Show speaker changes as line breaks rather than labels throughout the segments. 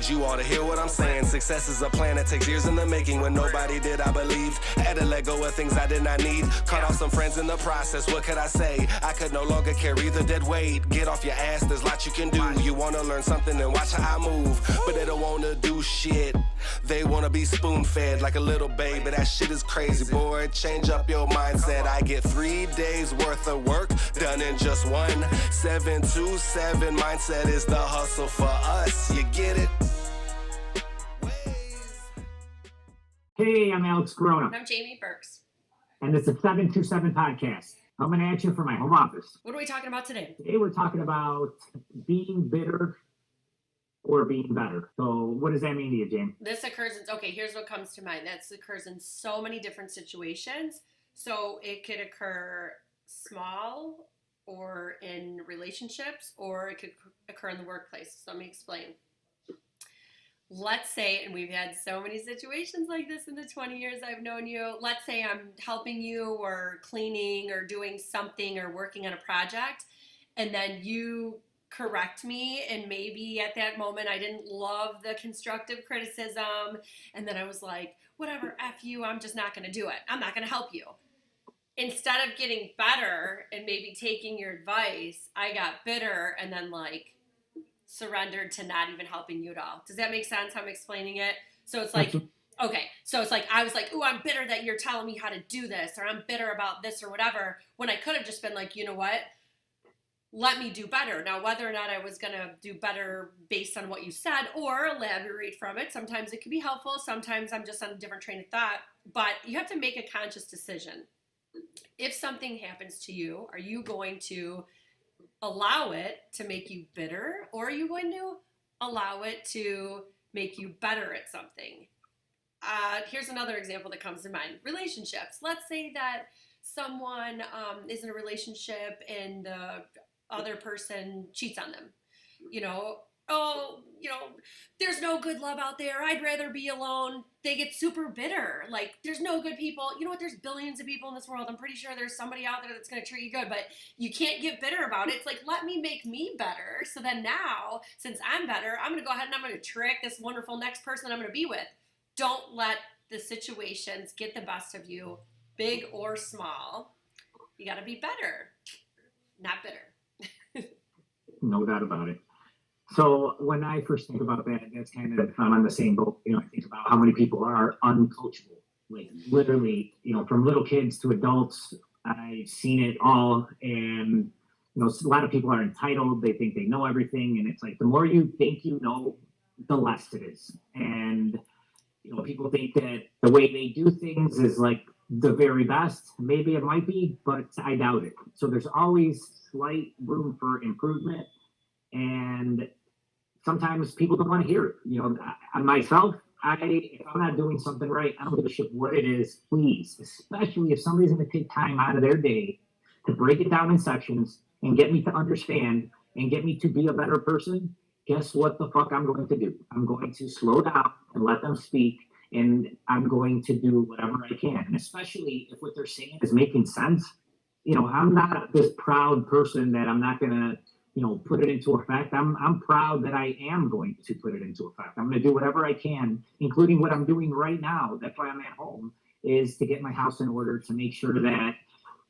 Did you all to hear what I'm saying? Success is a plan that takes years in the making. When nobody did, I believed. Had to let go of things I did not need. Cut off some friends in the process, what could I say? I could no longer carry the dead weight. Get off your ass, there's lots you can do. You wanna learn something and watch how I move. But they don't wanna do shit. They wanna be spoon-fed like a little baby. That shit is crazy, boy. Change up your mindset. I get 3 days worth of work done in just one. 727 mindset is the hustle for us. You get it?
Hey, I'm Alex Corona.
And I'm Jamie Burks.
And it's a 727 podcast. Coming at you from my home office.
What are we talking about today?
Today we're talking about being bitter or being better. So what does that mean to you, Jane?
This occurs in, okay, here's what comes to mind. That occurs in so many different situations. So it could occur small or in relationships, or it could occur in the workplace. So let me explain. Let's say, and we've had so many situations like this in the 20 years I've known you. Let's say I'm helping you or cleaning or doing something or working on a project, and then you correct me, and maybe at that moment I didn't love the constructive criticism, and then I was like, whatever, F you, I'm just not going to do it. I'm not going to help you. Instead of getting better and maybe taking your advice, I got bitter and then like surrendered to not even helping you at all. Does that make sense how I'm explaining it? So it's like, okay, so it's like, I was like, ooh, I'm bitter that you're telling me how to do this, or I'm bitter about this or whatever, when I could have just been like, you know what? Let me do better. Now, whether or not I was going to do better based on what you said or elaborate from it, sometimes it can be helpful. Sometimes I'm just on a different train of thought, but you have to make a conscious decision. If something happens to you, are you going to allow it to make you bitter, or are you going to allow it to make you better at something? Here's another example that comes to mind. Relationships. Let's say that someone is in a relationship and the other person cheats on them. There's no good love out there. I'd rather be alone. They get super bitter. Like, there's no good people. You know what? There's billions of people in this world. I'm pretty sure there's somebody out there that's going to treat you good, but you can't get bitter about it. It's like, let me make me better. So then now, since I'm better, I'm going to go ahead and I'm going to trick this wonderful next person I'm going to be with. Don't let the situations get the best of you, big or small. You got to be better, not bitter.
No doubt about it. So when I first think about that, that's kind of, I'm on the same boat. I think about how many people are uncoachable. Like, literally, from little kids to adults, I've seen it all. And, a lot of people are entitled. They think they know everything. And it's like, the more you think you know, the less it is. And, people think that the way they do things is like the very best. Maybe it might be, but I doubt it. So there's always slight room for improvement. And sometimes people don't want to hear it. On myself, if I'm not doing something right, I don't give a shit what it is, please. Especially if somebody's going to take time out of their day to break it down in sections and get me to understand and get me to be a better person. Guess what the fuck I'm going to do? I'm going to slow down and let them speak, and I'm going to do whatever I can. And especially if what they're saying is making sense. I'm not this proud person that I'm not going to put it into effect. I'm proud that I am going to put it into effect. I'm going to do whatever I can, including what I'm doing right now. That's why I'm at home, is to get my house in order, to make sure that,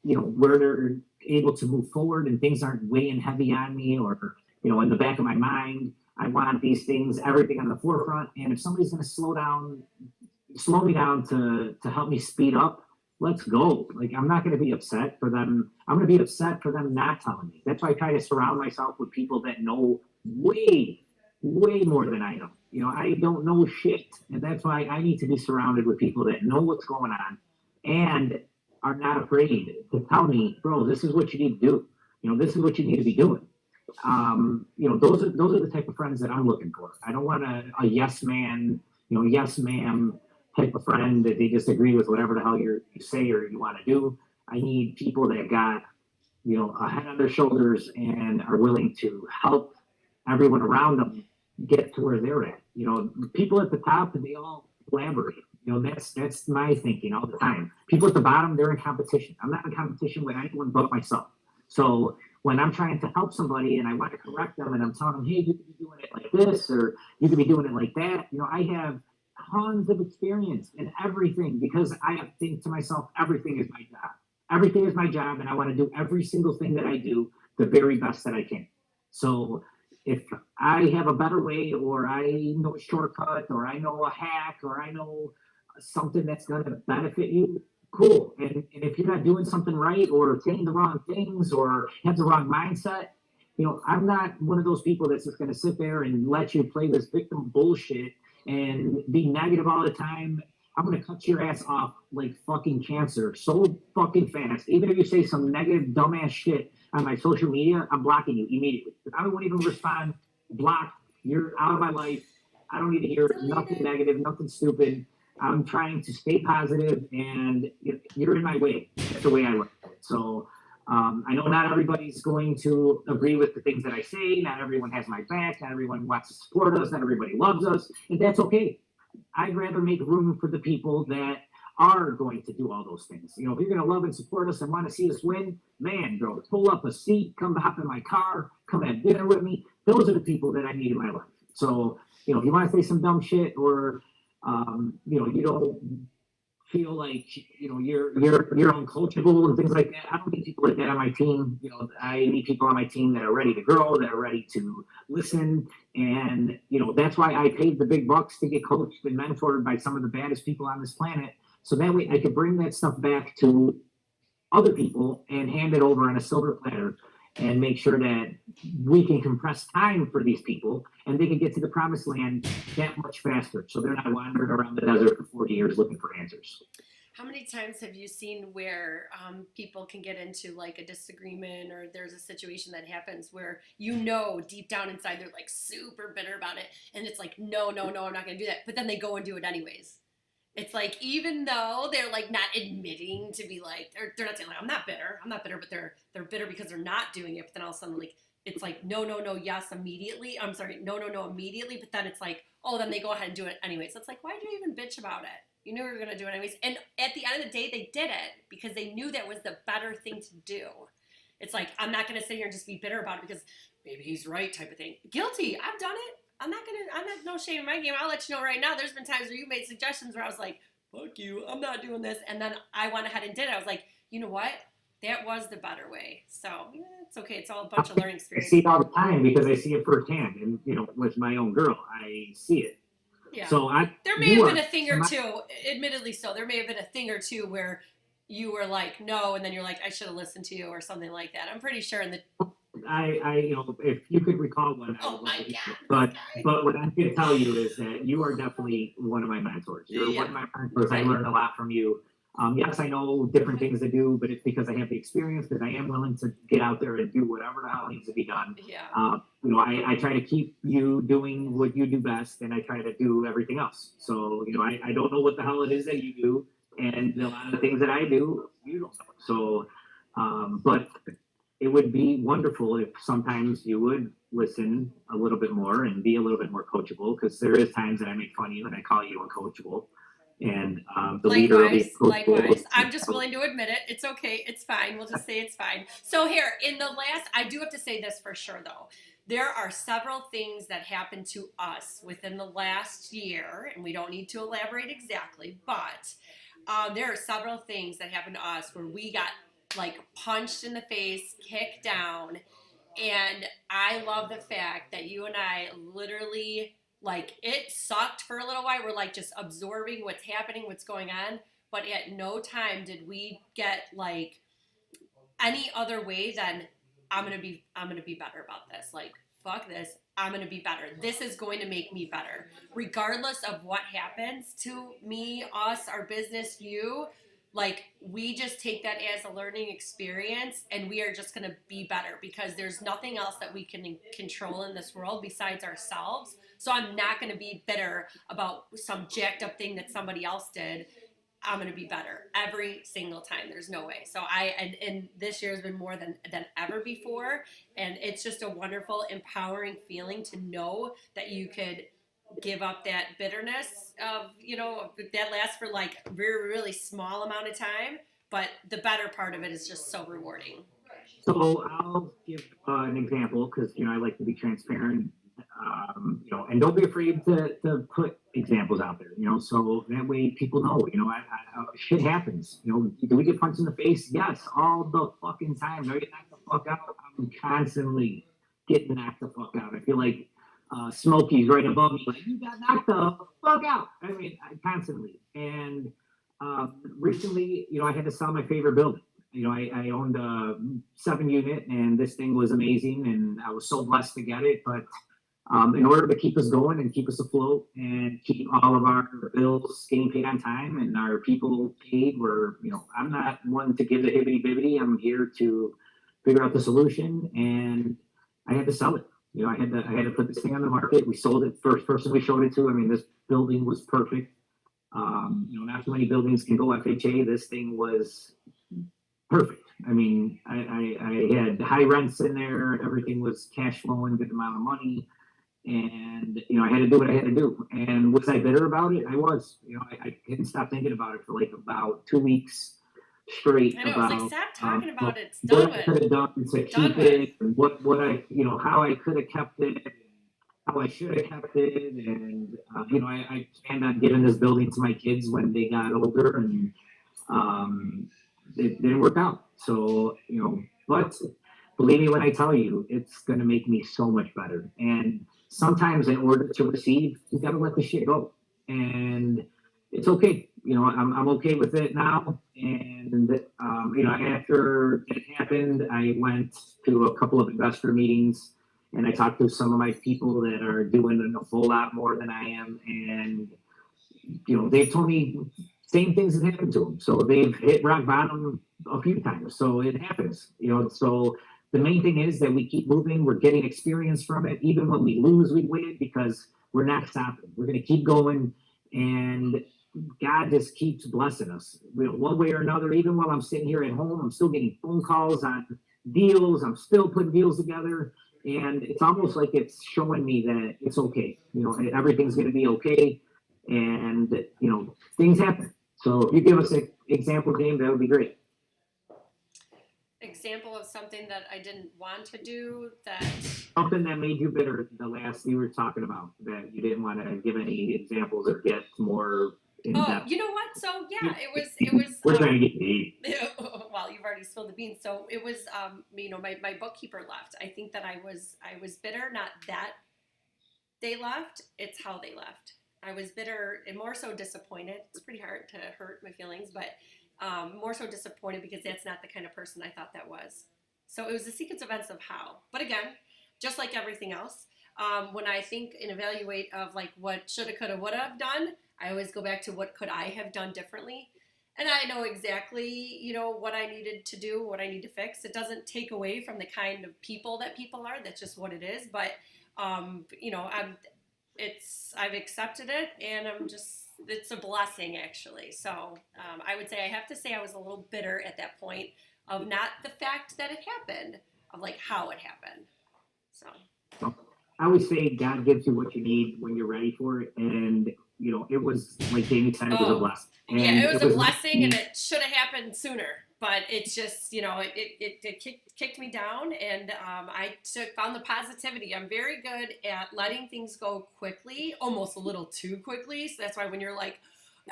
we're able to move forward and things aren't weighing heavy on me, or, in the back of my mind. I want these things, everything on the forefront. And if somebody's going to slow me down to help me speed up, let's go. Like, I'm not going to be upset for them. I'm going to be upset for them not telling me. That's why I try to surround myself with people that know way, way more than I know. I don't know shit. And that's why I need to be surrounded with people that know what's going on and are not afraid to tell me, bro, this is what you need to do. This is what you need to be doing. Those are the type of friends that I'm looking for. I don't want a yes man, yes ma'am type of friend that they just agree with whatever the hell you say or you want to do. I need people that got, a head on their shoulders and are willing to help everyone around them get to where they're at. People at the top, they all collaborate. That's my thinking all the time. People at the bottom, they're in competition. I'm not in competition with anyone but myself. So when I'm trying to help somebody and I want to correct them and I'm telling them, hey, you could be doing it like this or you could be doing it like that. I have tons of experience in everything because I think to myself, everything is my job. Everything is my job, and I want to do every single thing that I do the very best that I can. So if I have a better way, or I know a shortcut, or I know a hack, or I know something that's going to benefit you, cool. And if you're not doing something right, or saying the wrong things, or have the wrong mindset, I'm not one of those people that's just going to sit there and let you play this victim bullshit and be negative all the time. I'm going to cut your ass off like fucking cancer so fucking fast. Even if you say some negative, dumbass shit on my social media, I'm blocking you immediately. I won't even respond. Block. You're out of my life. I don't need to hear nothing negative, nothing stupid. I'm trying to stay positive, and you're in my way. That's the way I look at it. So I know not everybody's going to agree with the things that I say. Not everyone has my back. Not everyone wants to support us. Not everybody loves us, and that's okay. I'd rather make room for the people that are going to do all those things. If you're going to love and support us and want to see us win, man, bro, pull up a seat, come hop in my car, come have dinner with me. Those are the people that I need in my life. So, if you want to say some dumb shit or, you don't feel like, you're uncoachable and things like that, I don't need people like that on my team. I need people on my team that are ready to grow, that are ready to listen. And, that's why I paid the big bucks to get coached and mentored by some of the baddest people on this planet. So that way I could bring that stuff back to other people and hand it over on a silver platter and make sure that we can compress time for these people and they can get to the promised land that much faster. So they're not wandering around the desert for 40 years looking for answers.
How many times have you seen where people can get into like a disagreement, or there's a situation that happens where deep down inside they're like super bitter about it, and it's like no, I'm not going to do that, but then they go and do it anyways. It's like, even though they're like not admitting to be like, they're not saying like I'm not bitter, but they're bitter because they're not doing it. But then all of a sudden, like, it's like no, yes immediately. I'm sorry, no immediately. But then it's like, oh, then they go ahead and do it anyway. So it's like, why did you even bitch about it? You knew you were going to do it anyways. And at the end of the day, they did it because they knew that was the better thing to do. It's like, I'm not going to sit here and just be bitter about it because maybe he's right type of thing. Guilty. I've done it. I'm not no shame in my game. I'll let you know right now. There's been times where you made suggestions where I was like, fuck you, I'm not doing this. And then I went ahead and did it. I was like, you know what? That was the better way. So it's okay. It's all a bunch of learning experience.
I see it all the time because I see it firsthand. And, with my own girl, I see it.
Yeah.
So
there may have been a thing or two, admittedly so, there may have been a thing or two where you were like, no, and then you're like, I should have listened to you or something like that. I'm pretty sure
if you could recall one.
Oh my God.
But what I'm going to tell you is that you are definitely one of my mentors. You're one of my mentors. I learned a lot from you. Yes, I know different things to do, but it's because I have the experience, because I am willing to get out there and do whatever the hell needs to be done.
Yeah.
I try to keep you doing what you do best, and I try to do everything else. So, I don't know what the hell it is that you do, and a lot of the things that I do, you don't know. So, but it would be wonderful if sometimes you would listen a little bit more and be a little bit more coachable, because there is times that I make fun of you and I call you uncoachable. And the leader of the
likewise. I'm just willing to admit it. It's okay. It's fine. We'll just say it's fine. So here, I do have to say this for sure though. There are several things that happened to us within the last year, and we don't need to elaborate exactly, but there are several things that happened to us where we got like punched in the face, kicked down, and I love the fact that you and I literally, like, it sucked for a little while. We're like just absorbing what's happening, what's going on, but at no time did we get like any other way than I'm gonna be better about this. Like, fuck this, I'm gonna be better. This is going to make me better, regardless of what happens to me, us, our business, you. Like, we just take that as a learning experience, and we are just going to be better, because there's nothing else that we can control in this world besides ourselves. So I'm not going to be bitter about some jacked up thing that somebody else did. I'm going to be better every single time. There's no way. So and this year has been more than ever before. And it's just a wonderful, empowering feeling to know that you could give up that bitterness of, that lasts for like a very, really small amount of time. But the better part of it is just so rewarding.
So I'll give an example because I like to be transparent. And don't be afraid to put examples out there. So that way people know. Shit happens. Do we get punched in the face? Yes, all the fucking time. Do I get knocked the fuck out? I'm constantly getting knocked the fuck out. I feel like Smokey's right above me, like you got knocked the fuck out. I mean, constantly. And recently, I had to sell my favorite building. I owned a 7 unit, and this thing was amazing, and I was so blessed to get it. But in order to keep us going and keep us afloat and keep all of our bills getting paid on time and our people paid, I'm not one to give the hibbity bibbity. I'm here to figure out the solution, and I had to sell it. I had to put this thing on the market. We sold it. First person we showed it to. I mean, this building was perfect. Not too many buildings can go FHA. This thing was perfect. I mean, I had high rents in there. Everything was cash flowing, good amount of money. And, I had to do what I had to do. And was I bitter about it? I was. I couldn't stop thinking about it for like about 2 weeks straight.
I know,
about,
it's like, stop talking about it. It's
what
done
I could
with.
have done to keep it, and what I, how I could have kept it, and how I should have kept it. And, I planned on giving this building to my kids when they got older, and it didn't work out. So, but believe me when I tell you, it's going to make me so much better. And sometimes in order to receive, you got to let the shit go. And it's okay. I'm okay with it now. And, after it happened, I went to a couple of investor meetings, and I talked to some of my people that are doing a whole lot more than I am. And, they've told me same things that happened to them. So they've hit rock bottom a few times. So it happens, so the main thing is that we keep moving. We're getting experience from it. Even when we lose, we win because we're not stopping. We're going to keep going. And God just keeps blessing us, one way or another. Even while I'm sitting here at home, I'm still getting phone calls on deals. I'm still putting deals together. And it's almost like it's showing me that it's okay. Everything's going to be okay. And, things happen. So if you give us an example, Dave, that would be great.
Example of something that I didn't want to do that.
Something that made you bitter the last you were talking about that you didn't want to give any examples or get more in depth.
You know what? So yeah, it was.
We're trying to get paid.
Well, you've already spilled the beans. So it was, my bookkeeper left. I think that I was bitter, not that they left. It's how they left. I was bitter and more so disappointed. It's pretty hard to hurt my feelings, but more so disappointed because that's not the kind of person I thought that was. So it was a sequence of events of how. But again, just like everything else, when I think and evaluate of like what shoulda, coulda, woulda have done, I always go back to what could I have done differently. And I know exactly, what I needed to do, what I need to fix. It doesn't take away from the kind of people that people are. That's just what it is. But, I've accepted it, and it's a blessing actually. So I would say I have to say I was a little bitter at that point of not the fact that it happened, of like how it happened. So
I always say God gives you what you need when you're ready for it, and it was like Jamie said, it was a blessing. And
yeah, it was a blessing, and it should have happened sooner. But it's just, it kicked me down, and I found the positivity. I'm very good at letting things go quickly, almost a little too quickly. So that's why when you're like,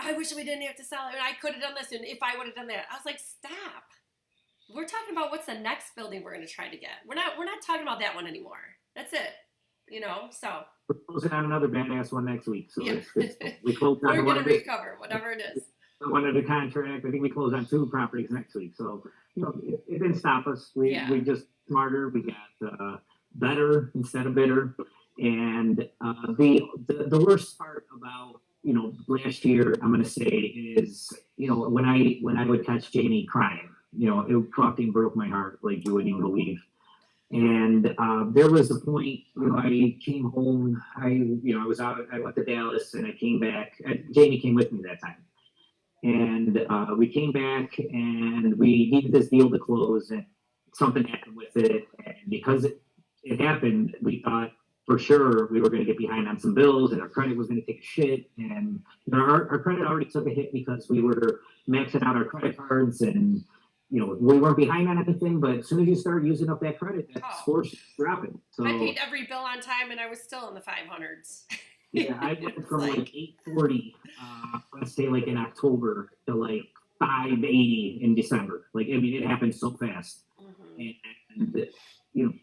I wish we didn't have to sell it, and I could have done this, and if I would have done that, I was like, stop. We're talking about what's the next building we're going to try to get. We're not talking about that one anymore. That's it. So
we're closing on another badass one next week. So
yeah.
we closed on
we're
one
going to recover, whatever it is.
One of the contract. I think we close on 2 properties next week. So, it didn't stop us. We just smarter. We got better instead of bitter. And the worst part about, last year, I'm going to say is, when I would catch Jamie crying, it fucking broke my heart like you wouldn't even believe. And there was a point I came home. I was out. I went to Dallas, and I came back. Jamie came with me that time. And we came back, and we needed this deal to close, and something happened with it. And because it happened, we thought for sure we were going to get behind on some bills, and our credit was going to take a shit. And our credit already took a hit because we were maxing out our credit cards, and we weren't behind on anything, but as soon as you start using up that credit, that
Oh.
score's dropping. So
I paid every bill on time and I was still in the 500s.
yeah, I went from
like-
like 840, let's say like in October to like 580 in December. Like, I mean, it happened so fast.
Mhm.
And,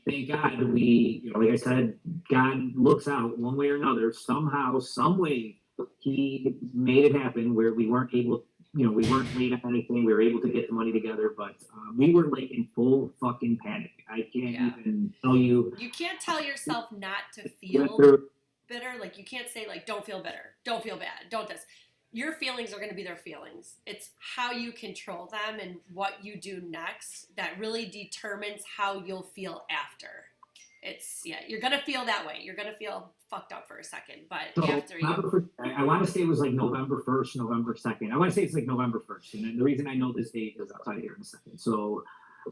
thank God like I said, God looks out one way or another. Somehow, some way, He made it happen where we weren't able, we weren't late on anything. We were able to get the money together, but we were like in full fucking panic. I can't
Yeah.
even tell you.
You can't tell yourself not to
Went
feel
through-
bitter. Like, you can't say, like, don't feel bitter, don't feel bad, don't this. Your feelings are going to be their feelings. It's how you control them and what you do next that really determines how you'll feel after. You're going to feel that way. You're going to feel fucked up for a second, but
So,
after you.
I want to say it was like November 1st, November 2nd. I want to say it's like November 1st. And then the reason I know this date is I'll tell you here in a second. So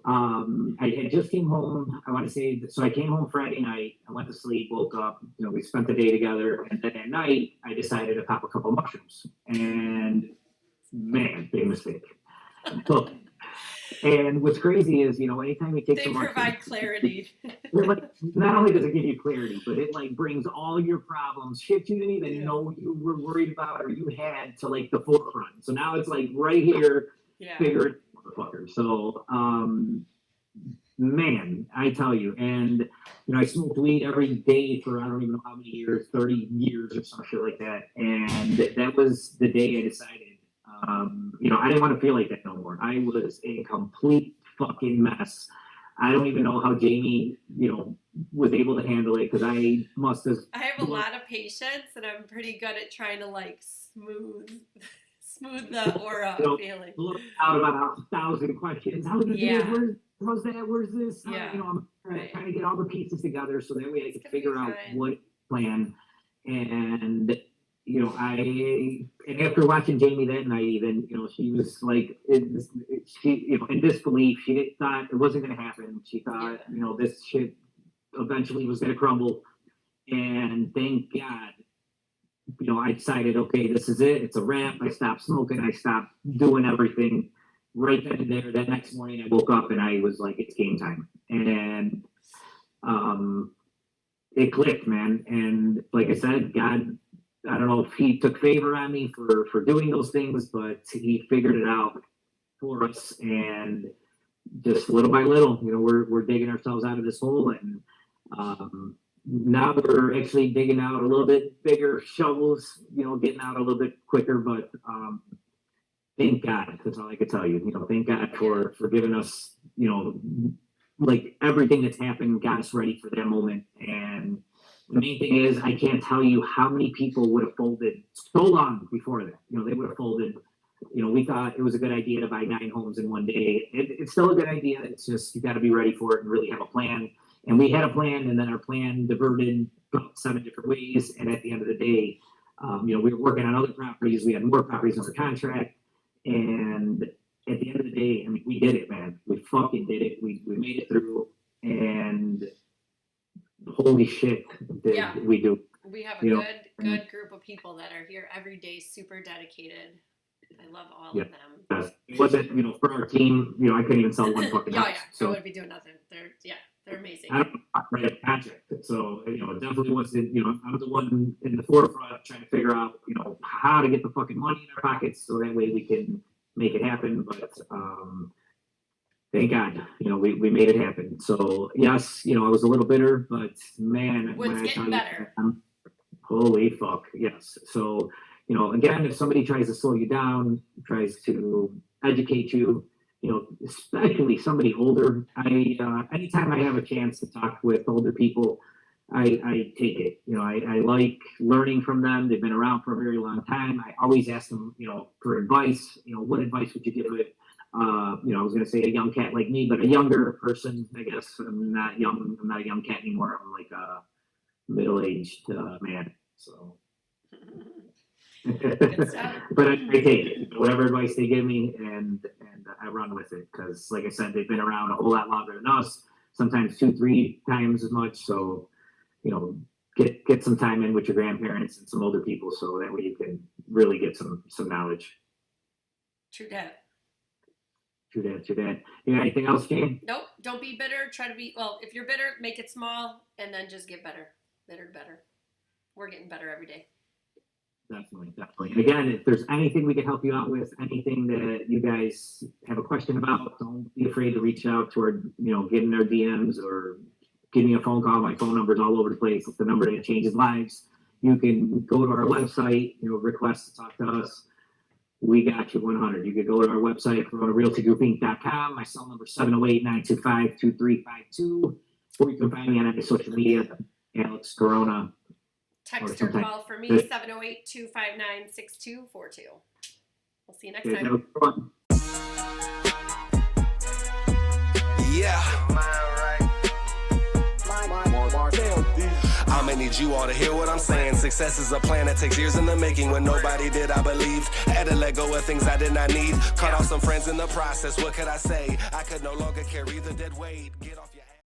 I had just came home. I want to say, so I came home Friday night. I went to sleep, woke up, we spent the day together. And then at night, I decided to pop a couple mushrooms. And man, big mistake. So, and what's crazy is, anytime you take
They
some mushrooms,
provide clarity.
like, not only does it give you clarity, but it like brings all your problems, shit you didn't even know you were worried about or you had, to like the forefront. So now it's like right here,
Yeah.
figure it, motherfucker. So, man, I tell you, and I smoked weed every day for I don't even know how many years, 30 years or some shit like that. And that was the day I decided. I didn't want to feel like that no more. I was a complete fucking mess. I don't even know how Jamie, was able to handle it because I must have.
I have a lot of patience and I'm pretty good at trying to like smooth the aura of feeling.
Look out about 1,000 questions. How did you do it? Where's that? Where's this?
Yeah.
I'm trying to get all the pieces together so that way I can figure out what plan. And and after watching Jamie that night, even she was like, in disbelief. She didn't thought it wasn't going to happen. She thought this shit eventually was going to crumble. And thank God, I decided, okay, this is it. It's a wrap. I stopped smoking. I stopped doing everything right then and there. That next morning, I woke up and I was like, it's game time. And it clicked, man. And like I said, God, I don't know if He took favor on me for doing those things, but He figured it out for us. And just little by little, we're digging ourselves out of this hole. And now we're actually digging out a little bit bigger shovels, getting out a little bit quicker. But thank God, that's all I could tell you. Thank God for giving us, like everything that's happened got us ready for that moment. And the main thing is, I can't tell you how many people would have folded so long before that. They would have folded. We thought it was a good idea to buy 9 homes in one day. It's still a good idea. It's just you got to be ready for it and really have a plan. And we had a plan, and then our plan diverted about 7 different ways. And at the end of the day, we were working on other properties. We had more properties under contract. And at the end of the day, I mean, we did it, man. We fucking did it. We made it through. And holy shit, did we do.
We have a good group of people that are here every day, super dedicated. I love all of them.
It wasn't, for our team, I couldn't even sell one fucking house.
So I would be doing nothing. They're amazing.
I don't write a project. So, it definitely wasn't, I'm the one in the forefront trying to figure out, how to get the fucking money in our pockets so that way we can make it happen. But thank God, we made it happen. So yes, I was a little bitter, but man,
What's getting better?
Holy fuck, yes. So, again, if somebody tries to slow you down, tries to educate you, especially somebody older, anytime I have a chance to talk with older people, I take it. I like learning from them. They've been around for a very long time. I always ask them, for advice. What advice would you give it? I was going to say a young cat like me, but a younger person, I guess. I'm not young. I'm not a young cat anymore. I'm like a middle-aged man. So. But I take it, whatever advice they give me, and I run with it because, like I said, they've been around a whole lot longer than us. Sometimes 2-3 times as much. So, get some time in with your grandparents and some older people, so that way you can really get some knowledge.
True that.
True that. You got anything else, Jane?
Nope. Don't be bitter. Try to be, well, if you're bitter, make it small and then just get better. Better. We're getting better every day.
Definitely. And again, if there's anything we can help you out with, anything that you guys have a question about, don't be afraid to reach out toward, get in our DMs or give me a phone call. My phone number's all over the place. It's the number that changes lives. You can go to our website, request to talk to us. We got you 100. You can go to our website, coronarealtygroupinc.com. My cell number 708-925-2352. Or you can find me on any social media, Alex Corona.
Text or call for me, 708-259-6242. We'll see you next time.
Yeah. I'ma need you all to hear what I'm saying. Success is a plan that takes years in the making. When nobody did, I believe. Had to let go of things I did not need. Cut off some friends in the process. What could I say? I could no longer carry the dead weight. Get off